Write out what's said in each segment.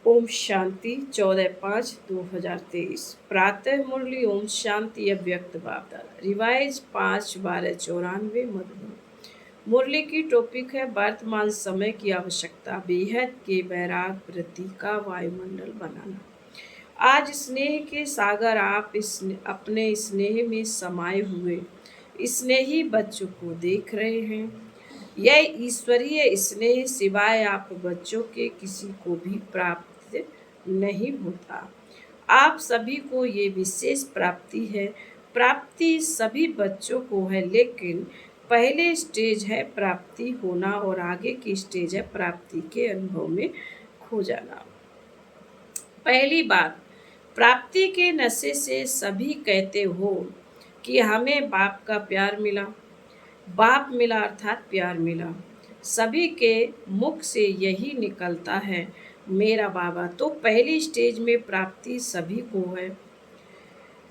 ओम शांति 14/5/2023 प्रातः मुरली ओम शांति अव्यक्त बाबा रिवाइज 5/12/94 मधुबन। मुरली की टॉपिक है वर्तमान समय की आवश्यकता बेहद के वैराग वृत्ति का वायुमंडल बनाना। आज स्नेह के सागर आप अपने स्नेह में समाये हुए स्नेही बच्चों को देख रहे हैं। यह ईश्वरीय स्नेह सिवाय आप बच्चों के किसी को भी प्राप्त नहीं होता। आप सभी को ये विशेष प्राप्ति है। प्राप्ति सभी बच्चों को है, लेकिन पहले स्टेज है प्राप्ति होना और आगे की स्टेज है प्राप्ति के अनुभव में खो जाना। पहली बात, प्राप्ति के नशे से सभी कहते हो कि हमें बाप का प्यार मिला, बाप मिला अर्थात प्यार मिला। सभी के मुख से यही निकलता है मेरा बाबा। तो पहली स्टेज में प्राप्ति सभी को है,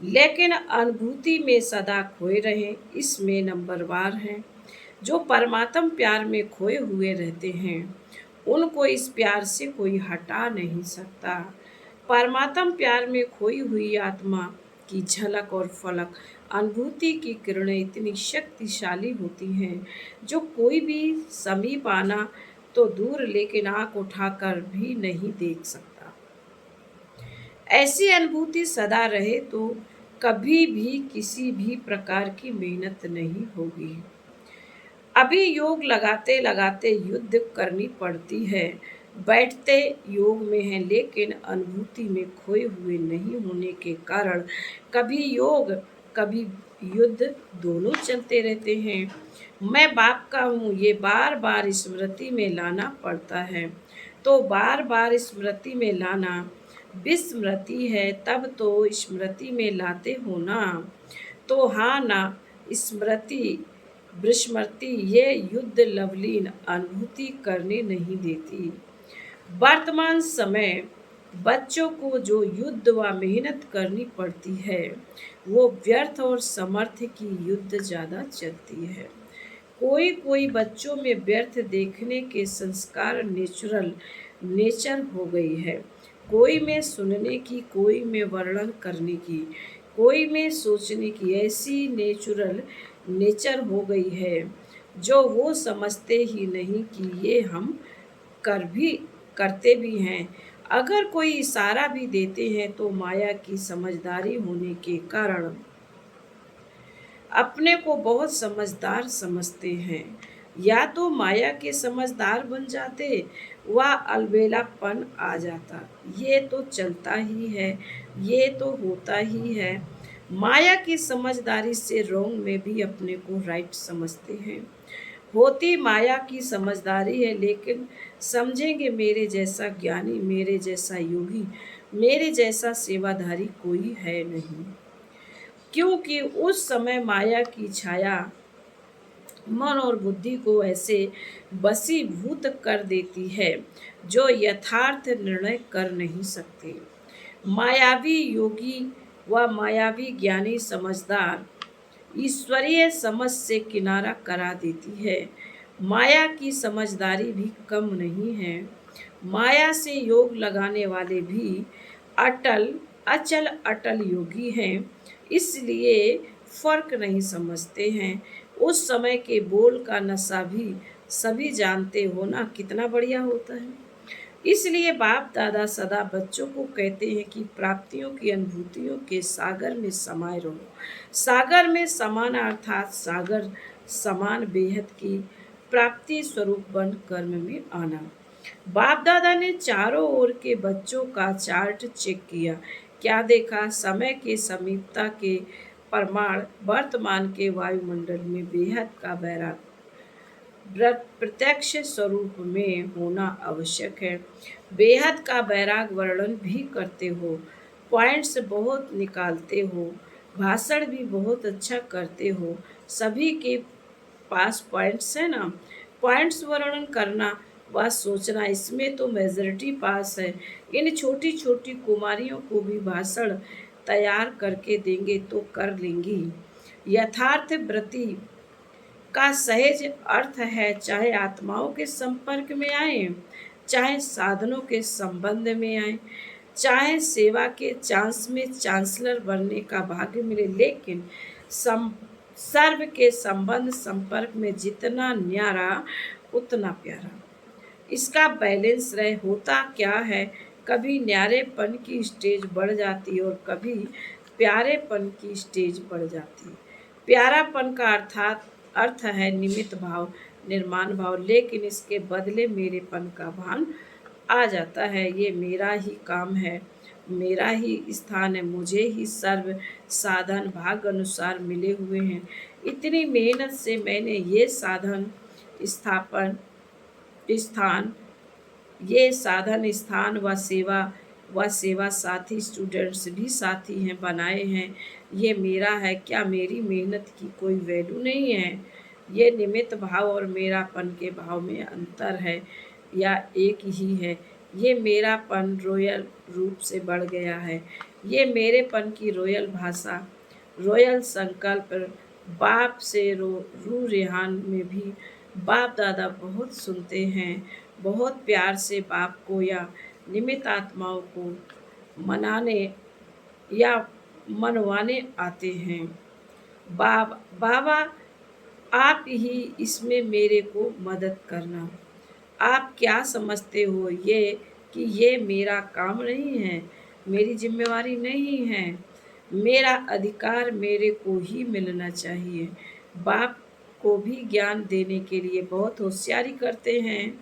लेकिन अनुभूति में सदा खोए रहे इसमें नंबरवार हैं। जो परमात्म प्यार में खोए हुए रहते हैं उनको इस प्यार से कोई हटा नहीं सकता। परमात्म प्यार में खोई हुई आत्मा की झलक और फलक अनुभूति की किरणें इतनी शक्तिशाली होती हैं जो कोई भी समीप आना तो दूर लेकिन आंख उठाकर भी नहीं देख सकता। ऐसी अनुभूति सदा रहे तो कभी भी किसी भी प्रकार की मेहनत नहीं होगी। अभी योग लगाते लगाते युद्ध करनी पड़ती है। बैठते योग में हैं, लेकिन अनुभूति में खोए हुए नहीं होने के कारण कभी योग कभी युद्ध दोनों चलते रहते हैं। मैं बाप का हूँ, ये बार बार स्मृति में लाना पड़ता है। तो बार बार स्मृति में लाना विस्मृति है, तब तो स्मृति में लाते हो ना। तो हाँ ना, स्मृति विस्मृति ये युद्ध लवलीन अनुभूति करने नहीं देती। वर्तमान समय बच्चों को जो युद्ध व मेहनत करनी पड़ती है वो व्यर्थ और समर्थ की युद्ध ज़्यादा चलती है। कोई कोई बच्चों में व्यर्थ देखने के संस्कार नेचर हो गई है। कोई में सुनने की, कोई में वर्णन करने की, कोई में सोचने की ऐसी नेचर हो गई है जो वो समझते ही नहीं कि ये हम करते भी हैं। अगर कोई इशारा भी देते हैं तो माया की समझदारी होने के कारण अपने को बहुत समझदार समझते हैं। या तो माया के समझदार बन जाते व अलबेलापन आ जाता। ये तो चलता ही है, ये तो होता ही है। माया की समझदारी से रोंग में भी अपने को राइट समझते हैं। होती माया की समझदारी है, लेकिन समझेंगे मेरे जैसा ज्ञानी, मेरे जैसा योगी, मेरे जैसा सेवाधारी कोई है नहीं। क्योंकि उस समय माया की छाया मन और बुद्धि को ऐसे वशीभूत कर देती है जो यथार्थ निर्णय कर नहीं सकते। मायावी योगी व मायावी ज्ञानी समझदार ईश्वरीय समझ से किनारा करा देती है। माया की समझदारी भी कम नहीं है। माया से योग लगाने वाले भी अचल योगी हैं, इसलिए फर्क नहीं समझते हैं। उस समय के बोल का नशा भी सभी जानते हो ना, कितना बढ़िया होता है। इसलिए बाप दादा सदा बच्चों को कहते हैं कि प्राप्तियों की अनुभूतियों के सागर में समाये रहो। सागर में समाना अर्थात सागर समान बेहद की प्राप्ति स्वरूप बन कर्म में आना। बाप दादा ने चारों ओर के बच्चों का चार्ट चेक किया। क्या देखा? समय के समीपता के प्रमाण वर्तमान के वायुमंडल में बेहद का वैराग प्रत्यक्ष स्वरूप में होना आवश्यक है। बेहद का वैराग वर्णन भी करते हो, पॉइंट्स बहुत निकालते हो, भाषण भी बहुत अच्छा करते हो। सभी के पास पॉइंट्स है ना। पॉइंट्स वर्णन करना व सोचना, इसमें तो मेजॉरिटी पास है। इन छोटी छोटी कुमारियों को भी भाषण तैयार करके देंगे तो कर लेंगी। यथार्थ वृत्ति का सहज अर्थ है चाहे आत्माओं के संपर्क में आए, चाहे साधनों के संबंध में आए, चाहे सेवा के चांस में चांसलर बनने का भाग्य मिले, लेकिन सम सर्व के संबंध संपर्क में जितना न्यारा उतना प्यारा। इसका बैलेंस रहे। होता क्या है, कभी न्यारेपन की स्टेज बढ़ जाती है और कभी प्यारेपन की स्टेज बढ़ जाती है। प्यारापन का अर्थ है निमित्त भाव, निर्माण भाव, लेकिन इसके बदले मेरेपन का भान आ जाता है। ये मेरा ही काम है, मेरा ही स्थान है, मुझे ही सर्व साधन भाग अनुसार मिले हुए हैं। इतनी मेहनत से मैंने ये स्थान ये साधन स्थान व सेवा साथी स्टूडेंट्स भी साथी हैं बनाए हैं। ये मेरा है, क्या मेरी मेहनत की कोई वैल्यू नहीं है? ये निमित्त भाव और मेरापन के भाव में अंतर है या एक ही है? ये मेरापन रॉयल रूप से बढ़ गया है। ये मेरेपन की रॉयल भाषा, रॉयल संकल्प बाप से रू रेहान में भी बाप दादा बहुत सुनते हैं, बहुत प्यार से बाप को या निमित्त आत्माओं को मनाने या मनवाने आते हैं। बाबा आप ही इसमें मेरे को मदद करना। आप क्या समझते हो ये कि ये मेरा काम नहीं है, मेरी जिम्मेवारी नहीं है, मेरा अधिकार मेरे को ही मिलना चाहिए। बाप को भी ज्ञान देने के लिए बहुत होशियारी करते हैं,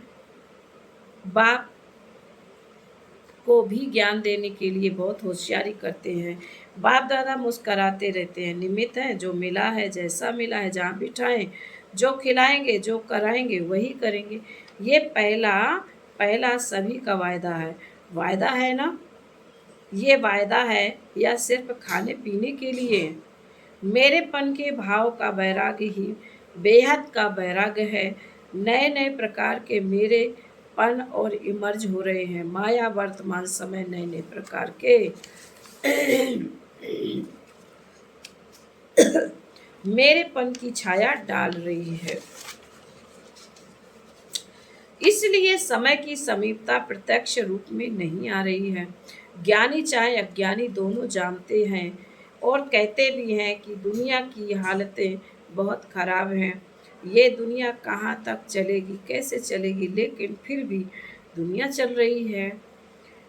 बाप को भी ज्ञान देने के लिए बहुत होशियारी करते हैं। बाप दादा मुस्कराते रहते हैं, निमित्त है, जो मिला है, जैसा मिला है, जहाँ बिठाएं, जो खिलाएंगे, जो कराएंगे वही करेंगे। ये पहला पहला सभी का वायदा है ना? ये वायदा है या सिर्फ खाने पीने के लिए? मेरेपन के भाव का वैराग्य ही बेहद का वैराग्य है। नए नए प्रकार के मेरेपन और इमर्ज हो रहे हैं। माया वर्तमान समय नए नए प्रकार के मेरेपन की छाया डाल रही है। इसलिए समय की समीपता प्रत्यक्ष रूप में नहीं आ रही है। ज्ञानी चाहे अज्ञानी दोनों जानते हैं और कहते भी हैं कि दुनिया की हालतें बहुत खराब हैं। ये दुनिया कहाँ तक चलेगी, कैसे चलेगी, लेकिन फिर भी दुनिया चल रही है।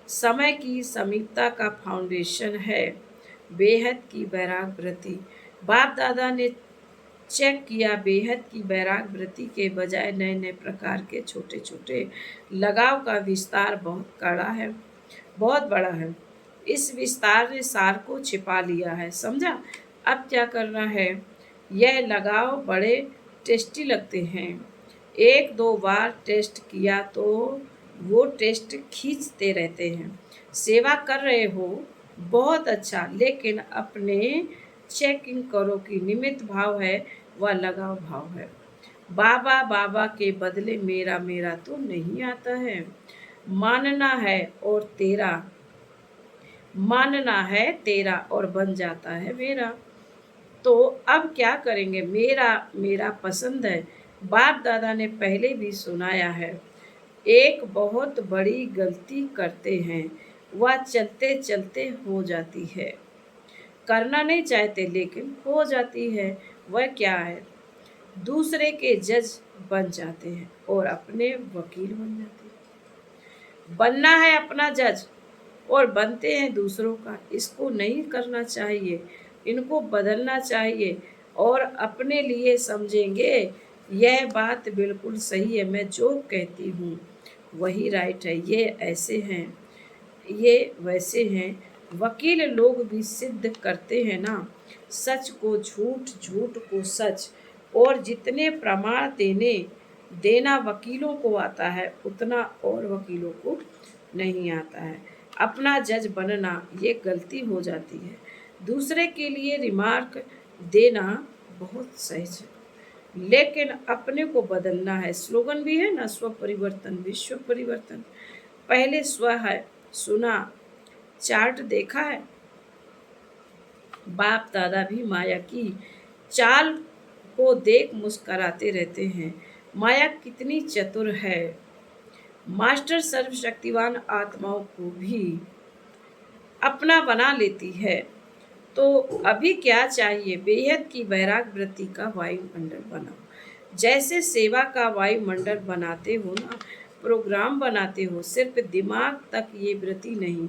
समय की समीपता का फाउंडेशन है बेहद की वैराग वृत्ति। बाप दादा ने चेक किया, बेहद की वैराग वृत्ति के बजाय नए नए प्रकार के छोटे छोटे लगाव का विस्तार बहुत कड़ा है, बहुत बड़ा है। इस विस्तार ने सार को छिपा लिया है, समझा? अब क्या करना है? यह लगाव बड़े टेस्टी लगते हैं। एक दो बार टेस्ट किया तो वो टेस्ट खींचते रहते हैं। सेवा कर रहे हो, बहुत अच्छा, लेकिन अपने चेकिंग करो कि निमित्त भाव है व लगाव भाव है। बाबा बाबा के बदले मेरा मेरा तो नहीं आता है। मानना है तेरा और बन जाता है मेरा। तो अब क्या करेंगे? मेरा मेरा पसंद है। बाप दादा ने पहले भी सुनाया है। एक बहुत बड़ी गलती करते हैं, वह चलते चलते हो जाती है। करना नहीं चाहते लेकिन हो जाती है। वह क्या है? दूसरे के जज बन जाते हैं और अपने वकील बन जाते हैं। बनना है अपना जज और बनते हैं दूसरों का। इसको नहीं करना चाहिए, इनको बदलना चाहिए और अपने लिए समझेंगे यह बात बिल्कुल सही है, मैं जो कहती हूँ वही राइट है। ये ऐसे हैं, ये वैसे हैं। वकील लोग भी सिद्ध करते हैं ना, सच को झूठ, झूठ को सच। और जितने प्रमाण देना वकीलों को आता है उतना और वकीलों को नहीं आता है। अपना जज बनना ये गलती हो जाती है। दूसरे के लिए रिमार्क देना बहुत सहज है, लेकिन अपने को बदलना है। स्लोगन भी है ना, स्व परिवर्तन विश्व परिवर्तन। पहले स्व है, सुना, चार्ट देखा है। बाप दादा भी माया की चाल को देख मुस्कराते रहते हैं। माया कितनी चतुर है, मास्टर सर्वशक्तिवान आत्माओं को भी अपना बना लेती है। तो अभी क्या चाहिए? बेहद की वैराग वृत्ति का वायुमंडल बनाओ। जैसे सेवा का वायुमंडल बनाते हो ना, प्रोग्राम बनाते हो, सिर्फ दिमाग तक ये वृत्ति नहीं,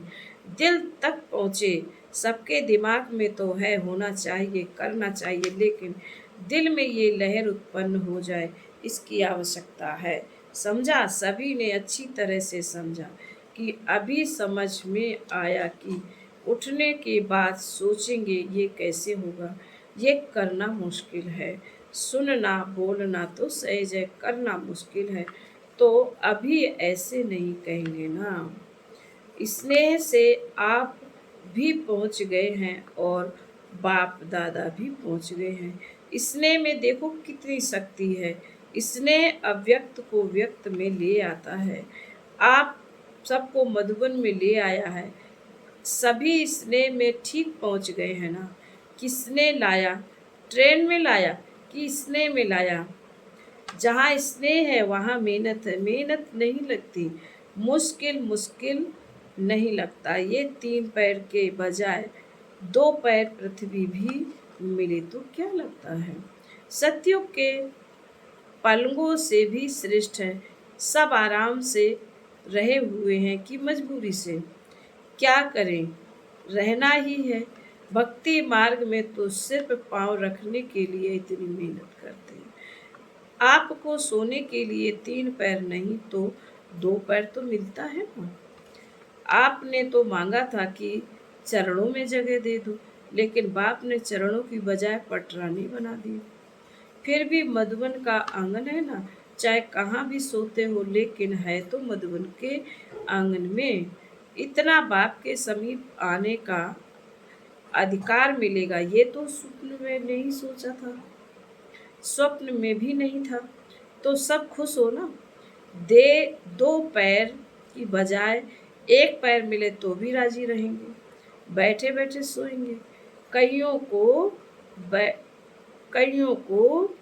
दिल तक पहुँचे। सबके दिमाग में तो है, होना चाहिए, करना चाहिए, लेकिन दिल में ये लहर उत्पन्न हो जाए, इसकी आवश्यकता है। समझा? सभी ने अच्छी तरह से समझा कि अभी समझ में आया कि उठने के बाद सोचेंगे ये कैसे होगा, ये करना मुश्किल है। सुनना बोलना तो सहज है, करना मुश्किल है। तो अभी ऐसे नहीं कहेंगे ना। स्नेह से आप भी पहुंच गए हैं और बाप दादा भी पहुंच गए हैं। स्नेह में देखो कितनी शक्ति है। स्नेह अव्यक्त को व्यक्त में ले आता है। आप सबको मधुबन में ले आया है। सभी स्नेह में ठीक पहुंच गए हैं ना। किसने लाया? ट्रेन में लाया कि स्नेह में लाया? जहाँ स्नेह है वहाँ मेहनत है। मेहनत नहीं लगती, मुश्किल मुश्किल नहीं लगता। ये 3 पैर के बजाय 2 पैर पृथ्वी भी मिले तो क्या लगता है? सतयुग के पलंगों से भी श्रेष्ठ है। सब आराम से रहे हुए हैं कि मजबूरी से? क्या करें, रहना ही है। भक्ति मार्ग में तो सिर्फ पाँव रखने के लिए इतनी मेहनत करते हैं। आपको सोने के लिए 3 पैर नहीं तो 2 पैर तो मिलता है ना। आपने तो मांगा था कि चरणों में जगह दे दो, लेकिन बाप ने चरणों की बजाय पटरानी बना दी। फिर भी मधुबन का आंगन है ना, चाहे कहाँ भी सोते हो, लेकिन है तो मधुबन के आंगन में। इतना बाप के समीप आने का अधिकार मिलेगा, ये तो स्वप्न में नहीं सोचा था, स्वप्न में भी नहीं था। तो सब खुश हो ना। दे 2 पैर की बजाय 1 पैर मिले तो भी राजी रहेंगे। बैठे बैठे सोएंगे। कईयों को बै, कईयों को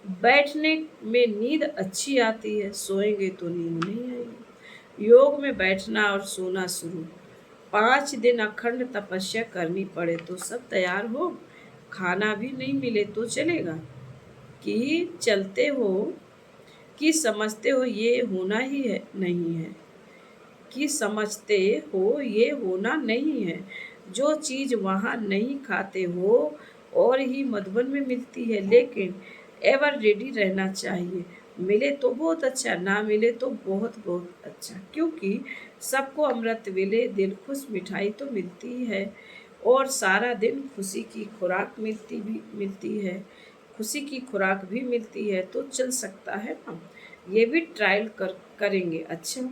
बैठने में नींद अच्छी आती है, सोएंगे तो नींद नहीं आएगी। योग में बैठना और सोना शुरू। 5 दिन अखंड तपस्या करनी पड़े तो सब तैयार हो। खाना भी नहीं मिले तो चलेगा? कि चलते हो कि समझते हो ये होना ही है नहीं है? कि समझते हो ये होना नहीं है? जो चीज़ वहाँ नहीं खाते हो और ही मधुबन में मिलती है, लेकिन एवर रेडी रहना चाहिए। मिले तो बहुत अच्छा, ना मिले तो बहुत बहुत अच्छा, क्योंकि सबको अमृत मिले दिल खुश मिठाई तो मिलती है। और सारा दिन खुशी की खुराक मिलती है, खुशी की खुराक भी मिलती है, तो चल सकता है ना। ये भी ट्रायल करेंगे। अच्छा,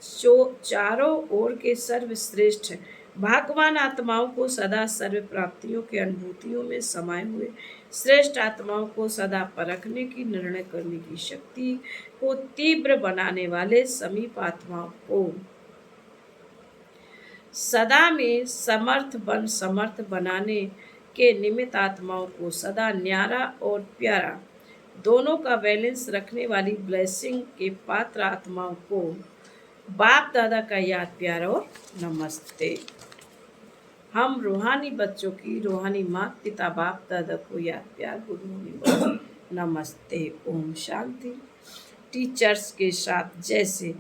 जो चारों ओर के सर्वश्रेष्ठ भाग्यवान आत्माओं को सदा सर्व प्राप्तियों के अनुभूतियों में समाये हुए श्रेष्ठ आत्माओं को सदा परखने की, निर्णय करने की शक्ति को तीव्र बनाने वाले समीप आत्माओं को सदा में समर्थ बनाने के निमित्त आत्माओं को सदा न्यारा और प्यारा दोनों का बैलेंस रखने वाली ब्लेसिंग के पात्र आत्माओं को बाप दादा का याद प्यार और नमस्ते। हम रूहानी बच्चों की रूहानी माता पिता बाप दादा को याद प्यार गुड मॉर्निंग नमस्ते ओम शांति। टीचर्स के साथ जैसे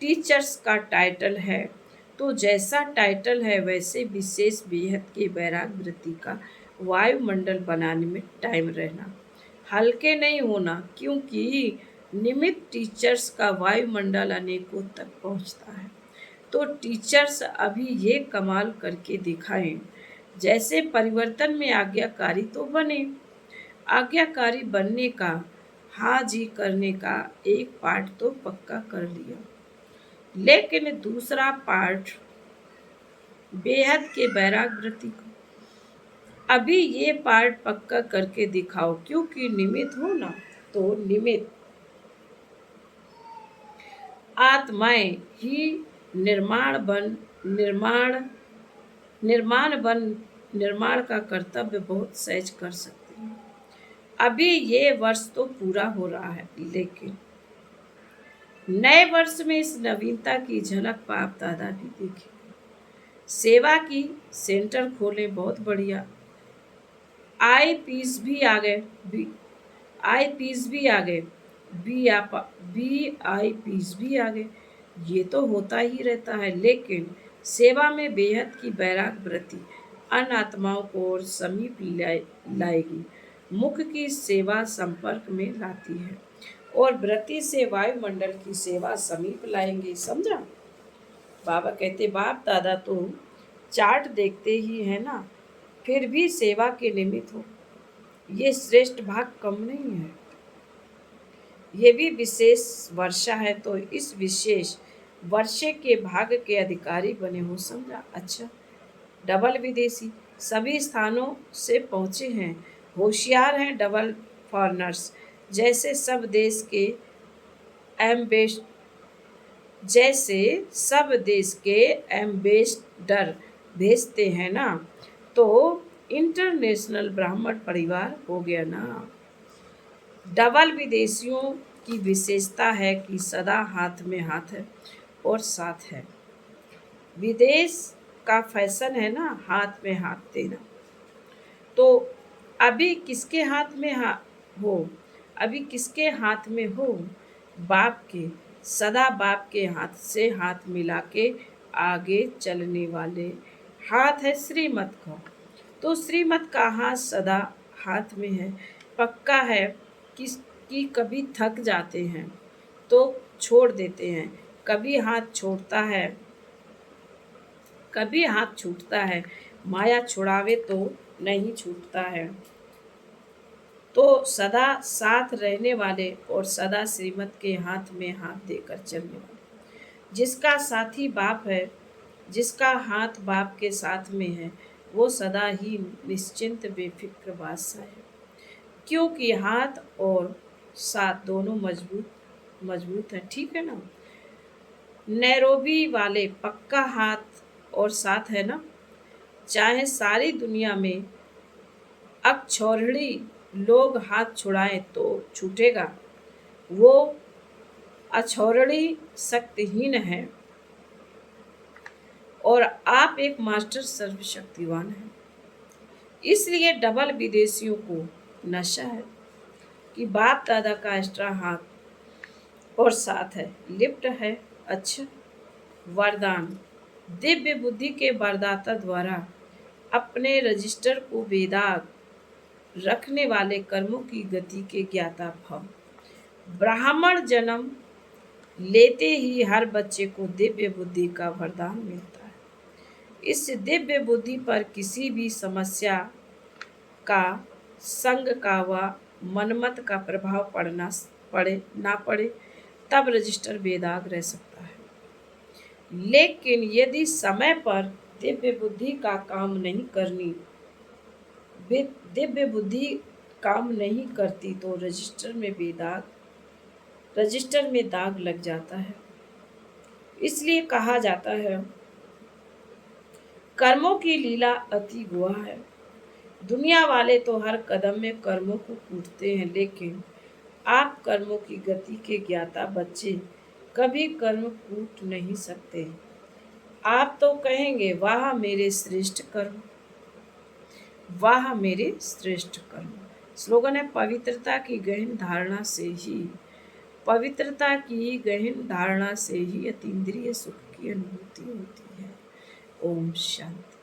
टीचर्स का टाइटल है, तो जैसा टाइटल है वैसे विशेष बेहद के वैराग वृत्ति का वायुमंडल बनाने में टाइम रहना, हल्के नहीं होना, क्योंकि निमित्त टीचर्स का वायुमंडल अनेकों तक पहुंचता है। तो टीचर्स अभी ये कमाल करके दिखाएं, जैसे परिवर्तन में आज्ञाकारी तो बने। आज्ञाकारी बनने का, हाँ जी करने का एक पार्ट तो पक्का कर लिया, लेकिन दूसरा पार्ट बेहद के वैराग वृत्ति का अभी ये पार्ट पक्का करके दिखाओ, क्योंकि निमित्त हो ना, तो निमित्त आत्माएं ही निर्माण का कर्तव्य बहुत सहज कर सकती हैं। अभी ये वर्ष तो पूरा हो रहा है, लेकिन नए वर्ष में इस नवीनता की झलक बाप दादा भी देखे। सेवा की सेंटर खोले, बहुत बढ़िया। आई पीस भी आ गए, बी आई पीस भी आ गए, बी आई पीस भी आ गए। ये तो होता ही रहता है, लेकिन सेवा में बेहद की बैराग वृत्ति अन आत्माओं को और समीप लाएगी। मुख की सेवा संपर्क में लाती है और वृत्ति से वायुमंडल की सेवा समीप लाएंगे। समझा? बाबा कहते बाप दादा तो चार्ट देखते ही है ना, फिर भी सेवा के निमित्त हो। ये श्रेष्ठ भाग कम नहीं है, ये भी विशेष वर्षा है, तो इस विशेष वर्षे के भाग के अधिकारी बने हो। समझा? अच्छा, डबल विदेशी सभी स्थानों से पहुंचे हैं, होशियार हैं डबल फॉरनर्स, जैसे सब देश के एम्बेस जैसे सब देश के एम्बेसडर भेजते हैं ना, तो इंटरनेशनल ब्राह्मण परिवार हो गया ना। डबल विदेशियों की विशेषता है कि सदा हाथ में हाथ है और साथ है। विदेश का फैशन है ना हाथ में हाथ देना। तो अभी किसके हाथ में हो? अभी किसके हाथ में हो? बाप के, सदा बाप के हाथ से हाथ मिला के आगे चलने वाले हाथ है श्रीमत का। तो श्रीमत का हाथ सदा हाथ में है। पक्का है कि कभी थक जाते हैं तो छोड़ देते हैं, कभी हाथ छोड़ता है, कभी हाथ छूटता है, माया छुड़ावे तो नहीं छूटता है। तो सदा साथ रहने वाले और सदा श्रीमत के हाथ में हाथ देकर चलने वाले, जिसका साथी बाप है, जिसका हाथ बाप के साथ में है, वो सदा ही निश्चिंत बेफिक्र बादशाह है, क्योंकि हाथ और साथ दोनों मजबूत मजबूत है। ठीक है ना? नैरोबी वाले पक्का हाथ और साथ है ना। चाहे सारी दुनिया में अक्षौहिणी लोग हाथ छुड़ाएं तो छूटेगा, वो अक्षौहिणी शक्तिहीन है और आप एक मास्टर सर्वशक्तिवान हैं। इसलिए डबल विदेशियों को नशा है कि बाप दादा का एक्स्ट्रा हाथ और साथ है, लिफ्ट है। अच्छा, वरदान दिव्य बुद्धि के वरदाता द्वारा अपने रजिस्टर को बेदाग रखने वाले कर्मों की गति के ज्ञाता भव। ब्राह्मण जन्म लेते ही हर बच्चे को दिव्य बुद्धि का वरदान मिलता है। इस दिव्य बुद्धि पर किसी भी समस्या का, संग का व मनमत का प्रभाव ना पड़े, तब रजिस्टर बेदाग रह सकता है। लेकिन यदि समय पर दिव्य बुद्धि का काम नहीं करनी, दिव्य बुद्धि काम नहीं करती, तो रजिस्टर में दाग लग जाता है। इसलिए कहा जाता है कर्मों की लीला अति गुहा है। दुनिया वाले तो हर कदम में कर्मों को कूटते हैं, लेकिन आप कर्मों की गति के ज्ञाता बच्चे कभी कर्म कूट नहीं सकते। आप तो कहेंगे वाह मेरे श्रेष्ठ कर्म, वाह मेरे श्रेष्ठ कर्म। स्लोगन है पवित्रता की गहन धारणा से ही अतीन्द्रिय सुख की अनुभूति होती है। ओम शांति।